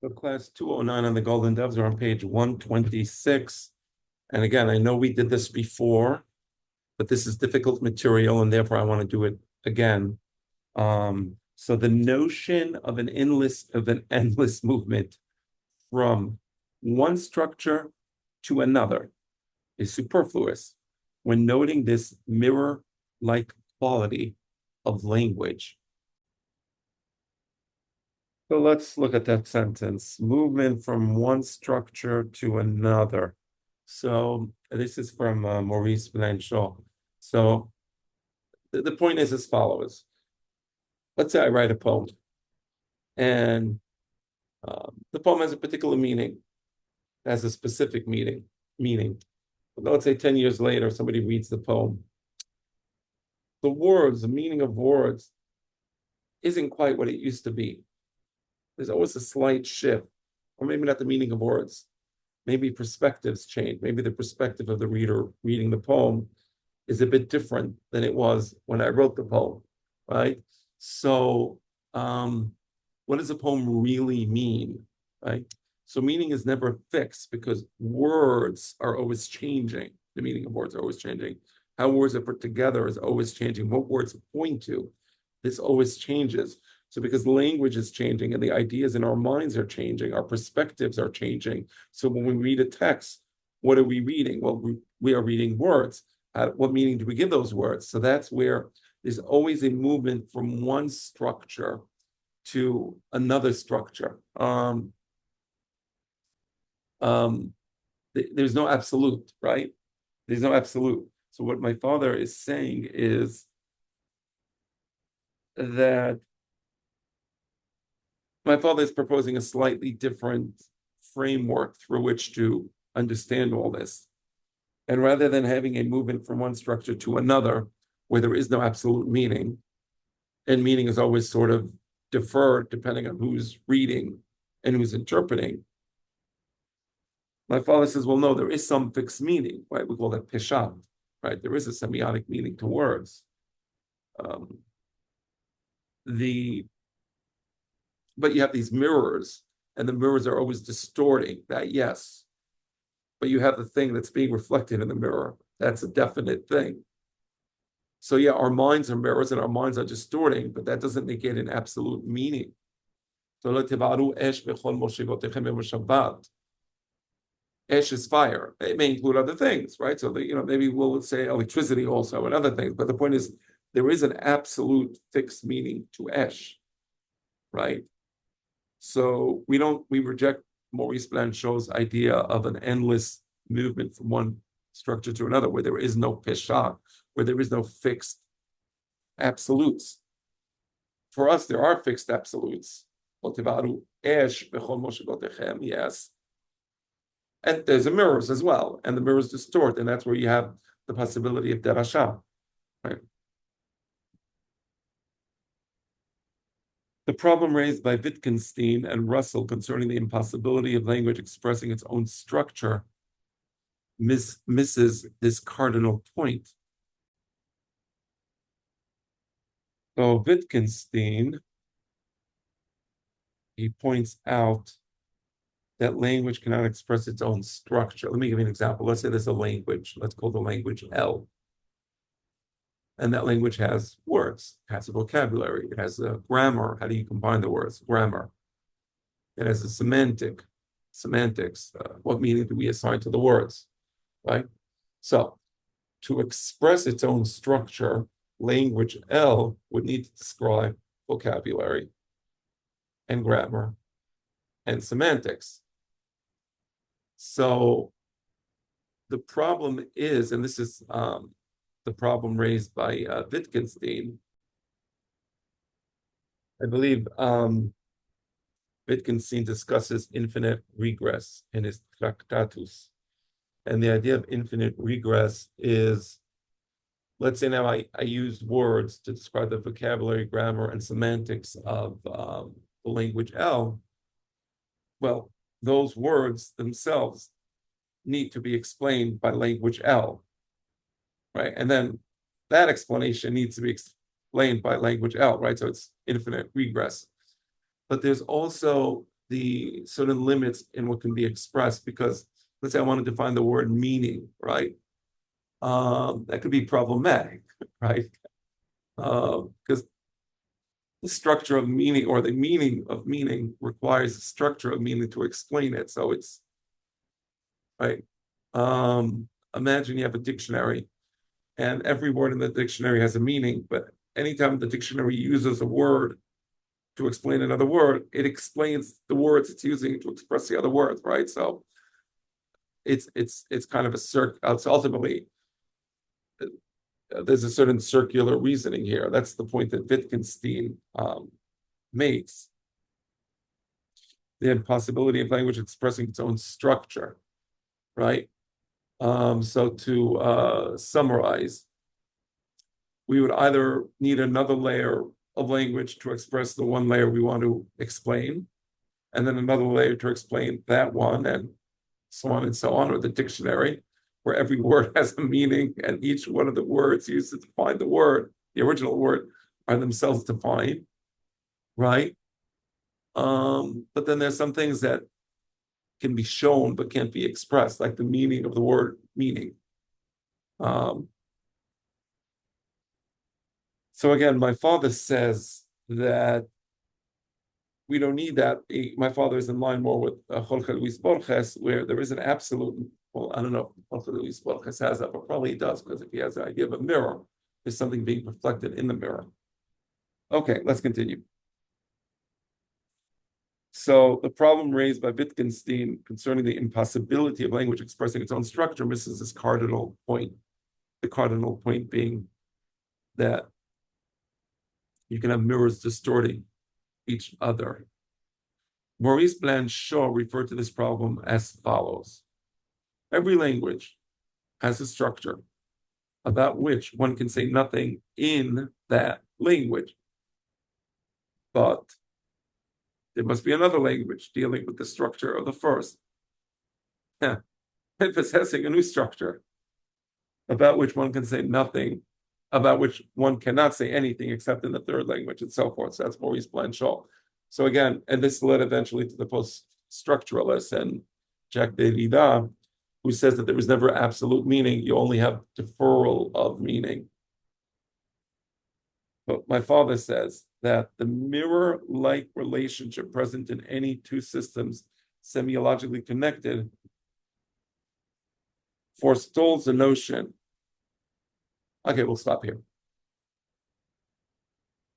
So class 209 on the Golden Doves are on page 126. And again, I know we did this before, but this is difficult material, and therefore I want to do it again. So the notion of an endless movement from one structure to another is superfluous when noting this mirror-like quality of language. So let's look at that sentence. Movement from one structure to another. So this is from Maurice Blanchot. So the point is as follows. Let's say I write a poem, and the poem has a particular meaning, has a specific meaning. But let's say 10 years later, somebody reads the poem. The words, the meaning of words isn't quite what it used to be. There's always a slight shift, or maybe not the meaning of words. Maybe perspectives change. Maybe the perspective of the reader reading the poem is a bit different than it was when I wrote the poem, right? So, what does a poem really mean, right? So, meaning is never fixed because words are always changing. The meaning of words are always changing. How words are put together is always changing. What words point to, this always changes. So because language is changing and the ideas in our minds are changing, our perspectives are changing. So when we read a text, what are we reading? Well, we are reading words. What meaning do we give those words? So that's where there's always a movement from one structure to another structure. There's no absolute, right? There's no absolute. So what my father is saying is that my father is proposing a slightly different framework through which to understand all this. And rather than having a movement from one structure to another, where there is no absolute meaning, and meaning is always sort of deferred depending on who's reading and who's interpreting. My father says, well, no, there is some fixed meaning, right? We call that peshat, right? There is a semiotic meaning to words. Um, the but you have these mirrors, and the mirrors are always distorting that, yes. But you have the thing that's being reflected in the mirror. That's a definite thing. So yeah, our minds are mirrors and our minds are distorting, but that doesn't negate an absolute meaning. So Esh is fire. It may include other things, right? So maybe we'll say electricity also and other things. But the point is, there is an absolute fixed meaning to Esh, right? So we reject Maurice Blanchot's idea of an endless movement from one structure to another, where there is no peshat, where there is no fixed absolutes. For us, there are fixed absolutes. Yes. And there's a mirrors as well, and the mirrors distort, and that's where you have the possibility of derasha, right? The problem raised by Wittgenstein and Russell concerning the impossibility of language expressing its own structure misses this cardinal point. So Wittgenstein, he points out that language cannot express its own structure. Let me give you an example. Let's say there's a language. Let's call the language L. And that language has words, it has a vocabulary, it has a grammar. How do you combine the words? Grammar. It has a semantics. What meaning do we assign to the words, right? So to express its own structure, language L would need to describe vocabulary and grammar and semantics. So the problem is, and this is the problem raised by Wittgenstein, I believe Wittgenstein discusses infinite regress in his Tractatus. And the idea of infinite regress is, let's say now I use words to describe the vocabulary, grammar, and semantics of the language L. Well, those words themselves need to be explained by language L, right? And then that explanation needs to be explained by language L, right? So it's infinite regress. But there's also the certain limits in what can be expressed, because let's say I want to define the word meaning, right? That could be problematic, right? Because the structure of meaning or the meaning of meaning requires a structure of meaning to explain it. So it's right. Imagine you have a dictionary and every word in the dictionary has a meaning, but anytime the dictionary uses a word to explain another word, it explains the words it's using to express the other words, right? So it's kind of a it's ultimately there's a certain circular reasoning here. That's the point that Wittgenstein makes. The impossibility of language expressing its own structure, right? So to summarize, we would either need another layer of language to express the one layer we want to explain, and then another layer to explain that one, and so on, or the dictionary, where every word has a meaning, and each one of the words used to define the word, the original word, are themselves defined, right? But then there's some things that can be shown but can't be expressed, like the meaning of the word meaning. So again, my father says that we don't need that. My father is in line more with Jorge Luis Borges, where there is an absolute, well, I don't know if Jorge Luis Borges has that, but probably he does, because if he has the idea of a mirror, there's something being reflected in the mirror. Okay, let's continue. So the problem raised by Wittgenstein concerning the impossibility of language expressing its own structure misses this cardinal point. The cardinal point being that you can have mirrors distorting each other. Maurice Blanchot referred to this problem as follows. Every language has a structure about which one can say nothing in that language. But there must be another language dealing with the structure of the first, and possessing a new structure about which one can say nothing, about which one cannot say anything except in the third language, and so forth. So that's Maurice Blanchot. So again, and this led eventually to the post-structuralists and Jacques Derrida, who says that there is never absolute meaning, you only have deferral of meaning. But my father says that the mirror-like relationship present in any two systems semiologically connected forestalls the notion. Okay, we'll stop here.